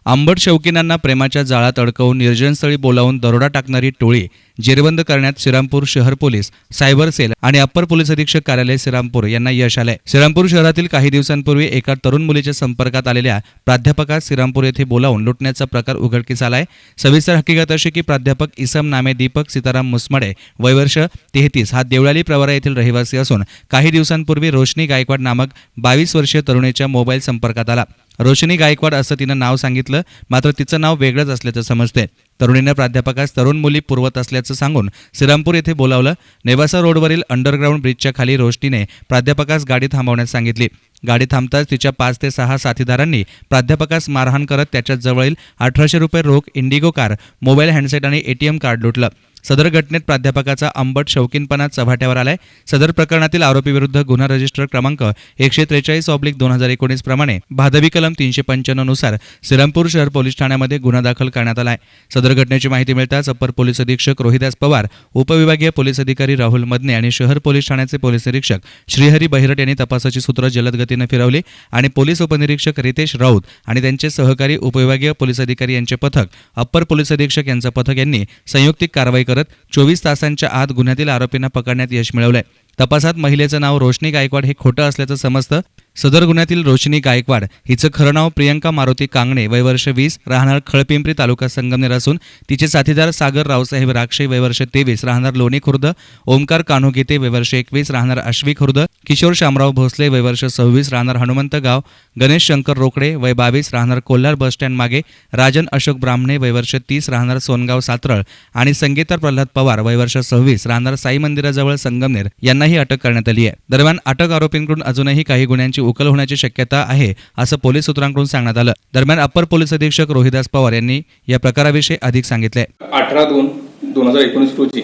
आंबट शौकीनांना प्रेमाच्या जाळात अडकवून निर्जनस्थळी बोलावून दरोडा टाकणारी टोळी जेरबंद करण्यात श्रीरामपूर शहर पोलीस, सायबर सेल आणि अप्पर पोलीस अधीक्षक कार्यालय श्रीरामपूर यांना यश आलंय। श्रीरामपूर शहरातील काही दिवसांपूर्वी एका तरुण मुलीच्या संपर्कात आलेल्या प्राध्यापकास श्रीरामपूर येथे बोलावून लुटण्याचा प्रकार उघडकीस आलाय। सविस्तर हकीकत अशी की प्राध्यापक इसम नामे दीपक सीताराम मुसमडे, वय वर्ष 33, हा देवळाली प्रवरा येथील रहिवासी असून काही दिवसांपूर्वी रोशनी गायकवाड नामक 22 वर्षीय तरुणीच्या मोबाईल संपर्कात आला। रोशनी गायकवाड असं तिनं नाव सांगितलं, मात्र तिचं नाव वेगळंच असल्याचं समजते। तरुणीनं प्राध्यापकास तरुण मुली पुरवत असल्याचं सांगून श्रीरामपूर येथे बोलावलं। नेवासा रोडवरील अंडरग्राऊंड ब्रिजच्या खाली रोशनीने प्राध्यापकास गाडी थांबवण्यास सांगितली। गाडी थांबताच तिच्या 5 ते 6 साथीदारांनी प्राध्यापकास मारहाण करत त्याच्या जवळील 1800 रुपये रोख, इंडिगो कार, मोबाईल हँडसेट आणि एटीएम कार्ड लुटलं। सदर घटनेत प्राध्यापकाचा आंबट शौकीनपणा चव्हाट्यावर आलाय। सदर प्रकरणातील आरोपीविरुद्ध गुन्हा रजिस्टर क्रमांक 143/2019 प्रमाणे भादवी कलम 395 नुसार श्रीरामपूर शहर पोलीस ठाण्यामध्ये गुन्हा दाखल करण्यात आलाय। सदर घटनेची माहिती मिळताच अप्पर पोलीस अधीक्षक रोहिदास पवार, उपविभागीय पोलीस अधिकारी राहुल मदने आणि शहर पोलीस ठाण्याचे पोलीस निरीक्षक श्रीहरी बहिरट यांनी तपासाची सूत्र जलद गतीने फिरवली आणि पोलीस उपनिरीक्षक रितेश राऊत आणि त्यांचे सहकारी उपविभागीय पोलीस अधिकारी यांचे पथक, अप्पर पोलीस अधीक्षक यांचं पथक यांनी संयुक्तिक कारवाई करत 24 तासांच्या आत गुन्ह्यातील आरोपींना पकडण्यात यश मिळवलंय। तपासात महिलेचं नाव रोशनी गायकवाड हे खोटं असल्याचं समजतं। सदर गुन्ह्यातील रोशनी गायकवाड हिचं खरं नाव प्रियंका मारुती कांगणे, वय वर्ष 20, राहणार खळपिंपरी, तालुका संगमनेर असून तिचे साथीदार सागर रावसाहेब राक्षे, वय वर्ष 23, राहणार लोणी खुर्द, ओमकार कान्हू गीते, वय वर्ष 21, राहणार आश्वी खुर्द, किशोर शामराव भोसले, वय वर्ष 26, राहणार हनुमंत गाव, गणेश शंकर रोकडे, वय 22, राहणार कोल्हार बसस्टँड मागे, राजन अशोक ब्राह्मणे, वय वर्ष 30, राहणार सोनगाव सातरळ आणि संगीता प्रल्हाद पवार, वय वर्ष 26, राहणार साई मंदिराजवळ संगमनेर यांनाही अटक करण्यात आली आहे। दरम्यान अटक आरोपींकडून अजूनही काही गुन्ह्यांची उकल होण्याची शक्यता आहे असं पोलीस सूत्रांकडून सांगण्यात आलं। दरम्यान अप्पर पोलीस अधीक्षक रोहिदास पवार यांनी या प्रकाराविषयी अधिक सांगितले। 18/2/2019 रोजी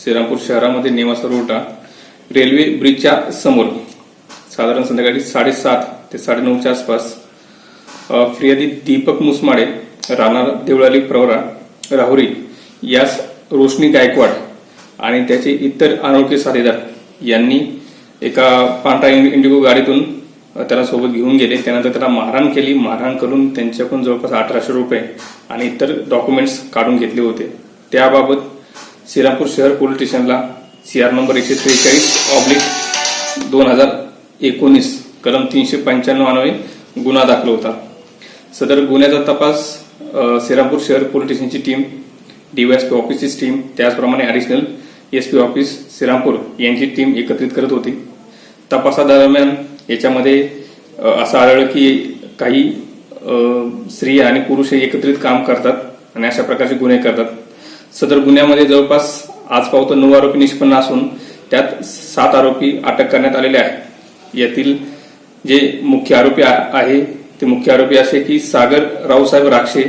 श्रीरामपूर शहरामध्ये नेवासा रोडला रेल्वे ब्रिजच्या समोर साधारण संध्याकाळी 7:30 ते 9:30च्या आसपास फिर्यादी दीपक मुसमाडे, राहणार देवळाली प्रवरा राहुरी, यास रोशनी गायकवाड आणि त्याचे इतर अनोळखी साथीदार यांनी एका पांढऱ्या इंडिगो गाडीतून त्याला सोबत घेऊन गेले। त्यानंतर त्याला मारहाण केली। मारहाण करून त्यांच्याकडून जवळपास 1800 रुपये आणि इतर डॉक्युमेंट्स काढून घेतले होते। त्याबाबत श्रीरामपूर शहर पोलीस स्टेशनला CR नंबर 143/2019 कलम 395 अन्वये गुन्हा दाखल होता। सदर गुन्ह्याचा तपास श्रीरामपूर शहर पोलीस स्टेशनची टीम, DYSP ऑफिसची टीम, त्याचप्रमाणे ॲडिशनल SP ऑफिस श्रीरामपूर यांची टीम एकत्रित करत होती। तपासादरम्यान याच्यामध्ये असं आढळलं की काही स्त्रिया आणि पुरुष एकत्रित काम करतात आणि अशा प्रकारचे गुन्हे करतात। सदर गुन्ह्यामध्ये जवळपास आज पावतो 9 आरोपी निष्पन्न असून त्यात 7 आरोपी अटक करण्यात आलेले आहेत। यातील जे मुख्य आरोपी आहे ते मुख्य आरोपी असे की सागर रावसाहेब राक्षे,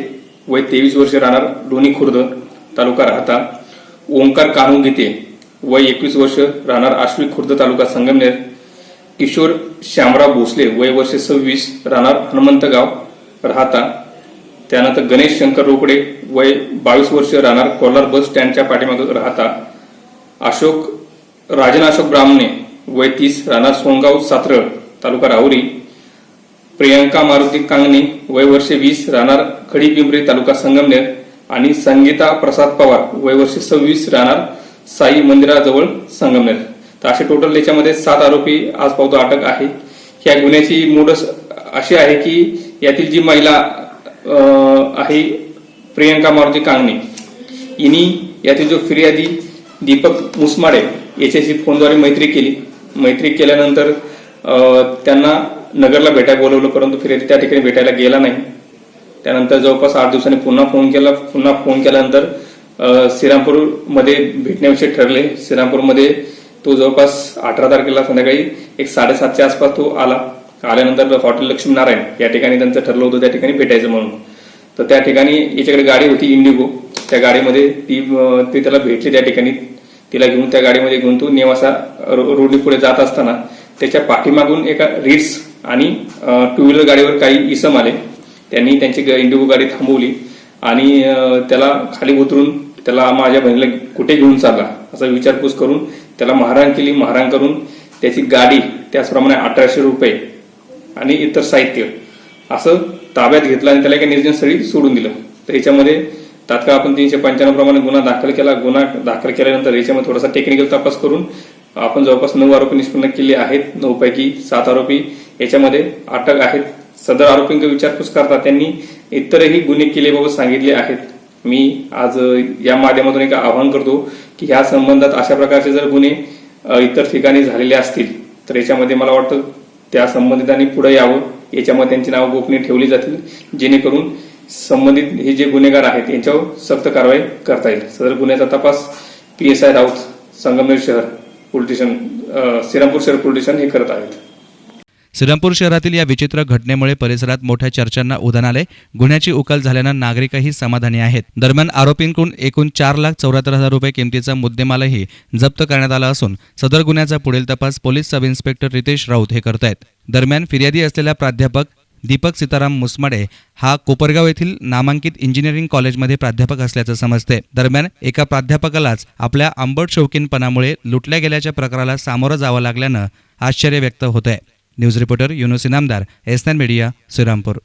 वय 23 वर्ष, राहणार लोणी खुर्द, तालुका राहता, ओमकार कान्हू गीते, वय 21 वर्ष, राहणार आश्वी खुर्द, तालुका संगमनेर, किशोर शामराव भोसले, वय वर्ष 26, राहणार हनुमंत गाव, राहता, त्यानंतर गणेश शंकर रोकडे, वय 22 वर्ष, राहणार कोल्हार बस स्टँडच्या पाठीमागे, राहता, राजन अशोक ब्राह्मणे, वय 30, राहणार सोनगाव सातरळ, तालुका राहुरी, प्रियंका मारुती कांगणे, वय वर्ष 20, राहणार खडीपिंपरी, तालुका संगमनेर आणि संगीता प्रसाद पवार, वय वर्ष 26, राहणार साई मंदिराजवळ संगमनेर। तर असे टोटल याच्यामध्ये 7 आरोपी आज पावतो अटक आहे। ह्या गुन्ह्याची मोडस अशी आहे की यातील जी महिला आहे प्रियंका मारुती कांगणे, हिनी यातील जो फिर्यादी दीपक मुसमाडे याच्याशी फोनद्वारे मैत्री केली। मैत्री केल्यानंतर त्यांना नगरला भेटायला बोलवलं, परंतु फिर्यादी त्या ठिकाणी भेटायला गेला नाही। त्यानंतर जवळपास 8 दिवसांनी पुन्हा फोन केल्यानंतर श्रीरामपूरमध्ये भेटण्याविषयी ठरले। श्रीरामपूरमध्ये तो जवळपास 18 तारखेला संध्याकाळी 7:30च्या आसपास तो आला। आल्यानंतर हॉटेल लक्ष्मीनारायण या ठिकाणी त्यांचं ठरलं होतं त्या ठिकाणी भेटायचं म्हणून। तर त्या ठिकाणी याच्याकडे गाडी होती इंडिगो, त्या गाडीमध्ये ती त्याला भेटली। त्या ठिकाणी तिला घेऊन त्या गाडीमध्ये घेऊन तो नेवासा रोडने पुढे जात असताना त्याच्या पाठीमागून एका रिट्स आणि 2 व्हीलर गाडीवर काही इसम आले। त्यांनी त्यांची इंडिगो गाडी थांबवली आणि त्याला खाली उतरून त्याला माझ्या बहिणीला कुठे घेऊन चालला असा विचारपूस करून त्याला मारहाण केली। मारहाण करून त्याची गाडी, त्याचप्रमाणे 1800 रुपये आणि इतर साहित्य असं ताब्यात घेतला आणि त्याला एका निर्जनस्थळी सोडून दिलं. तर याच्यामध्ये तात्काळ आपण 395 प्रमाणे गुन्हा दाखल केला. गुन्हा दाखल केल्यानंतर याच्यामध्ये थोडासा टेक्निकल तपास करून आपण जवळपास 9 आरोपी निष्पन्न केले आहेत. 9 पैकी 7 आरोपी याच्यामध्ये अटक आहेत. सदर आरोपींची विचारपूस करता त्यांनी इतरही गुन्हे केल्याबाबत सांगितले आहेत. मी आज या माध्यमातून एक आवाहन करतो की ह्या संबंधात अशा प्रकारचे जर गुन्हे इतर ठिकाणी झालेले असतील तर याच्यामध्ये मला वाटतं त्या संबंधितांनी पुढे यावं. याच्यामध्ये त्यांची नावं गोपनीय ठेवली जातील जेणेकरून संबंधित हे जे गुन्हेगार आहेत यांच्यावर सक्त कारवाई करता येईल. सदर गुन्ह्याचा तपास PSI राऊत संगमनेर शहर पोलीस स्टेशन श्रीरामपूर शहर पोलीस स्टेशन हे करत आहेत. श्रीरामपूर शहरातील या विचित्र घटनेमुळे परिसरात मोठ्या चर्चांना उधाण आले. गुन्ह्याची उकल झाल्यानं नागरिकही समाधानी आहेत. दरम्यान आरोपींकडून एकूण 4,74,000 रुपये किमतीचा मुद्देमालही जप्त करण्यात आला असून सदर गुन्ह्याचा पुढील तपास police sub inspector Ritesh Raut हे करतायत. दरम्यान फिर्यादी असलेला प्राध्यापक दीपक सीताराम मुसमाडे हा कोपरगाव येथील नामांकित इंजिनिअरिंग कॉलेजमध्ये प्राध्यापक असल्याचं समजते. दरम्यान एका प्राध्यापकालाच आपल्या आंबट शौकीनपणामुळे लुटल्या गेल्याच्या प्रकाराला सामोरं जावं लागल्यानं आश्चर्य व्यक्त होत आहे. News reporter Yunus Inamdar, S9 media, Shrirampur.